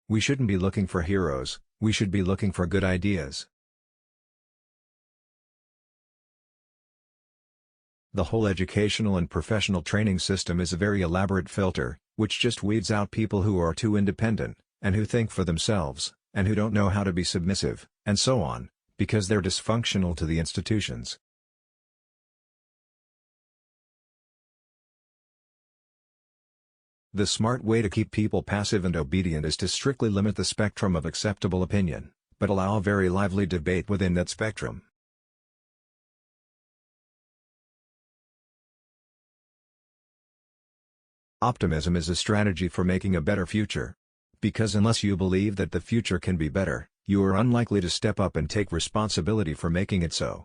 We shouldn't be looking for heroes, we should be looking for good ideas. The whole educational and professional training system is a very elaborate filter, which just weeds out people who are too independent, and who think for themselves, and who don't know how to be submissive, and so on, because they're dysfunctional to the institutions. The smart way to keep people passive and obedient is to strictly limit the spectrum of acceptable opinion, but allow a very lively debate within that spectrum. Optimism is a strategy for making a better future. Because unless you believe that the future can be better, you are unlikely to step up and take responsibility for making it so.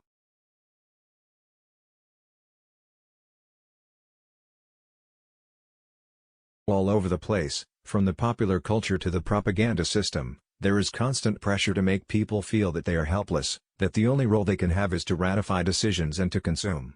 All over the place, from the popular culture to the propaganda system, there is constant pressure to make people feel that they are helpless, that the only role they can have is to ratify decisions and to consume.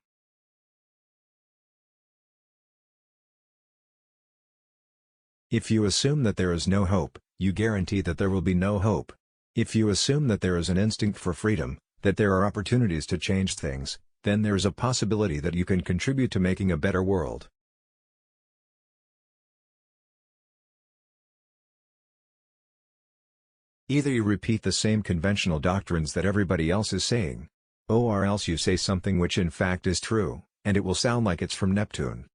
If you assume that there is no hope, you guarantee that there will be no hope. If you assume that there is an instinct for freedom, that there are opportunities to change things, then there is a possibility that you can contribute to making a better world. Either you repeat the same conventional doctrines that everybody else is saying, or else you say something which in fact is true, and it will sound like it's from Neptune.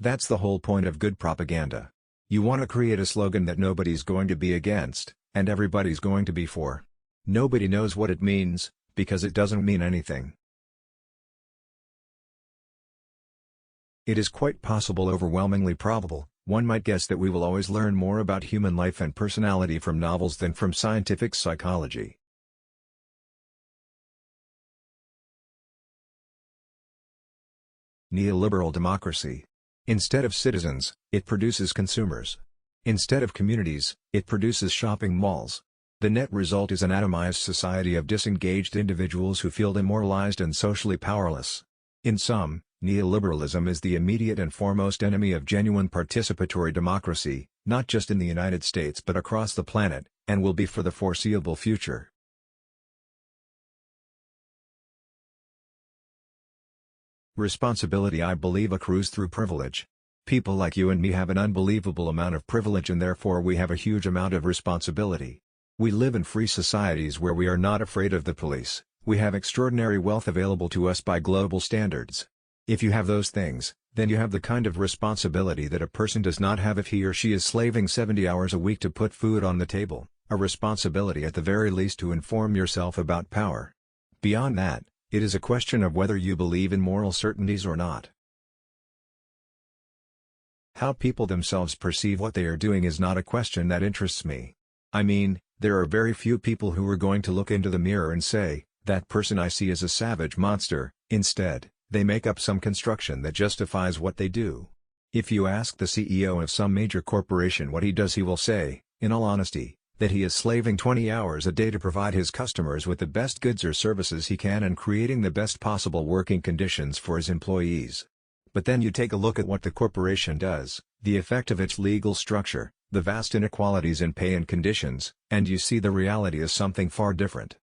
That's the whole point of good propaganda. You want to create a slogan that nobody's going to be against, and everybody's going to be for. Nobody knows what it means, because it doesn't mean anything. It is quite possible, overwhelmingly probable, one might guess, that we will always learn more about human life and personality from novels than from scientific psychology. Neoliberal democracy. Instead of citizens, it produces consumers. Instead of communities, it produces shopping malls. The net result is an atomized society of disengaged individuals who feel demoralized and socially powerless. In sum, neoliberalism is the immediate and foremost enemy of genuine participatory democracy, not just in the United States but across the planet, and will be for the foreseeable future. Responsibility, I believe, accrues through privilege. People like you and me have an unbelievable amount of privilege, and therefore we have a huge amount of responsibility. We live in free societies where we are not afraid of the police. We have extraordinary wealth available to us by global standards. If you have those things, then you have the kind of responsibility that a person does not have if he or she is slaving 70 hours a week to put food on the table, a responsibility at the very least to inform yourself about power. Beyond that, it is a question of whether you believe in moral certainties or not. How people themselves perceive what they are doing is not a question that interests me. I mean, there are very few people who are going to look into the mirror and say, "That person I see is a savage monster." Instead, they make up some construction that justifies what they do. If you ask the CEO of some major corporation what he does, he will say, in all honesty, that he is slaving 20 hours a day to provide his customers with the best goods or services he can and creating the best possible working conditions for his employees. But then you take a look at what the corporation does, the effect of its legal structure, the vast inequalities in pay and conditions, and you see the reality is something far different.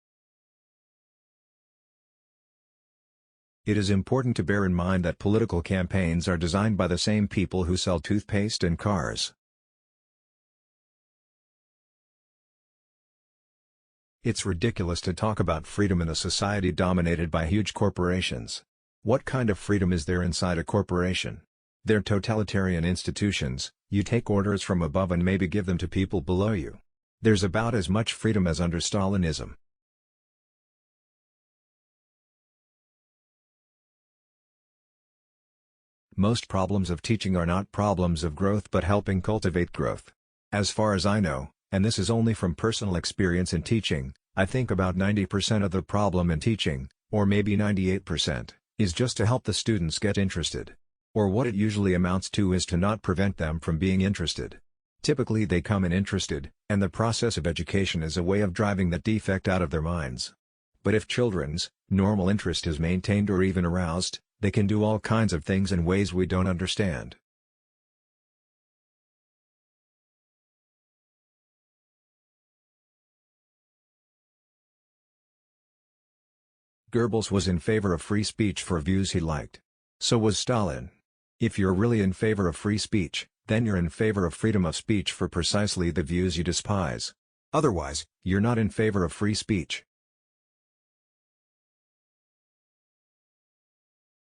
It is important to bear in mind that political campaigns are designed by the same people who sell toothpaste and cars. It's ridiculous to talk about freedom in a society dominated by huge corporations. What kind of freedom is there inside a corporation? They're totalitarian institutions. You take orders from above and maybe give them to people below you. There's about as much freedom as under Stalinism. Most problems of teaching are not problems of growth but helping cultivate growth. As far as I know, and this is only from personal experience in teaching, I think about 90% of the problem in teaching, or maybe 98%, is just to help the students get interested. Or what it usually amounts to is to not prevent them from being interested. Typically they come in interested, and the process of education is a way of driving that defect out of their minds. But if children's normal interest is maintained or even aroused, They can do all kinds of things in ways we don't understand. Goebbels was in favor of free speech for views he liked. So was Stalin. If you're really in favor of free speech, then you're in favor of freedom of speech for precisely the views you despise. Otherwise, you're not in favor of free speech.